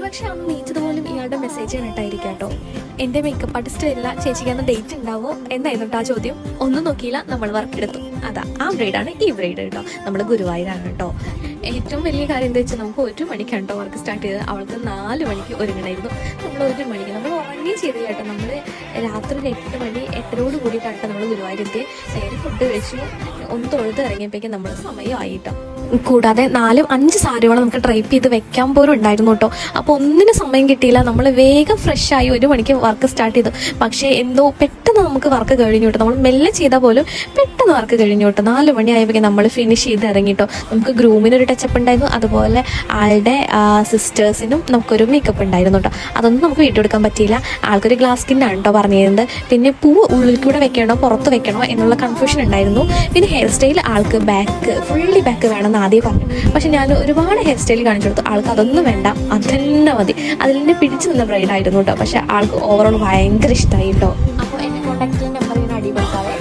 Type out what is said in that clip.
പക്ഷെ അന്ന് നീച്ചത് പോലും ഇയാളുടെ മെസ്സേജ് കണ്ടിട്ടായിരിക്കും കേട്ടോ. എൻ്റെ മേക്കപ്പ് ആർട്ടിസ്റ്റ് വരില്ല, ചേച്ചിക്ക് അന്ന് ഡേറ്റ് ഉണ്ടാവോ എന്നായിരുന്നു ആ ചോദ്യം. ഒന്നും നോക്കിയില്ല, നമ്മൾ വർക്ക് എടുത്തു. അതാ ആ ബ്രൈഡാണ് ഈ ബ്രൈഡ് കേട്ടോ. നമ്മൾ ഗുരുവായൂരാണ് കേട്ടോ. ഏറ്റവും വലിയ കാര്യം എന്താ വെച്ചാൽ നമുക്ക് 1 മണിക്കാണ് കേട്ടോ വർക്ക് സ്റ്റാർട്ട് ചെയ്തത്. അവൾക്ക് 4 മണിക്ക് ഒരുങ്ങണമായിരുന്നു. നമ്മൾ 1 മണിക്ക് നമ്മൾ ഉറങ്ങുകയും ചെയ്തില്ല കേട്ടോ. നമ്മൾ രാത്രി 8 മണി 8:00 കൂടിയിട്ടാണ് നമ്മൾ ഗുരുവായൂരെത്തി. നേരെ ഫുഡ് കഴിച്ചു, ഒന്ന് തൊഴുത് ഇറങ്ങിയപ്പോഴേക്കും നമ്മൾ സമയമായി കേട്ടോ. കൂടാതെ 4-5 സാരിയോളം നമുക്ക് ഡ്രൈപ്പ് ചെയ്ത് വെക്കാൻ പോലും ഉണ്ടായിരുന്നു കേട്ടോ. അപ്പോൾ ഒന്നിനും സമയം കിട്ടിയില്ല. നമ്മൾ വേഗം ഫ്രഷായി 1 മണിക്ക് വർക്ക് സ്റ്റാർട്ട് ചെയ്തു. പക്ഷേ എന്തോ പെട്ടെന്ന് നമുക്ക് വർക്ക് കഴിഞ്ഞു കേട്ടോ. നമ്മൾ മെല്ലെ ചെയ്താൽ പോലും പെട്ടെന്ന് വർക്ക് കഴിഞ്ഞു കേട്ടോ. 4 മണി ആയപ്പോഴേക്കും നമ്മൾ ഫിനിഷ് ചെയ്ത് ഇറങ്ങി കേട്ടോ. നമുക്ക് ഗ്രൂമിനൊരു ടച്ചപ്പ് ഉണ്ടായിരുന്നു, അതുപോലെ ആളുടെ സിസ്റ്റേഴ്സിനും നമുക്കൊരു മേക്കപ്പ് ഉണ്ടായിരുന്നു കേട്ടോ. അതൊന്നും നമുക്ക് വീട്ടിൽ എടുക്കാൻ പറ്റിയില്ല. ആൾക്കൊരു ഗ്ലാസ് സ്കിന്നാണ് കേട്ടോ പറഞ്ഞിരുന്നത്. പിന്നെ പൂ ഉള്ളിൽ കൂടെ വെക്കണോ പുറത്ത് വെക്കണോ എന്നുള്ള കൺഫ്യൂഷൻ ഉണ്ടായിരുന്നു. പിന്നെ ഹെയർ സ്റ്റൈൽ ആൾക്ക് ഫുള്ളി ബാക്ക് വേണമെന്ന് ആദ്യം പറഞ്ഞു. പക്ഷെ ഞാൻ ഒരുപാട് ഹെയർ സ്റ്റൈൽ കാണിച്ചു കൊടുത്തു. ആൾക്ക് അതൊന്നും വേണ്ട, അത് തന്നെ മതി. അതിൽ പിടിച്ചു നിന്ന ബ്രൈഡ് ആയിരുന്നു കേട്ടോ. പക്ഷെ ആൾക്ക് ഓവറോൾ ഭയങ്കര ഇഷ്ടമായി കേട്ടോ. അപ്പോൾ എന്നെ കോൺടാക്ട് നമ്പർ ഞാൻ അടി കൊടുക്കാതെ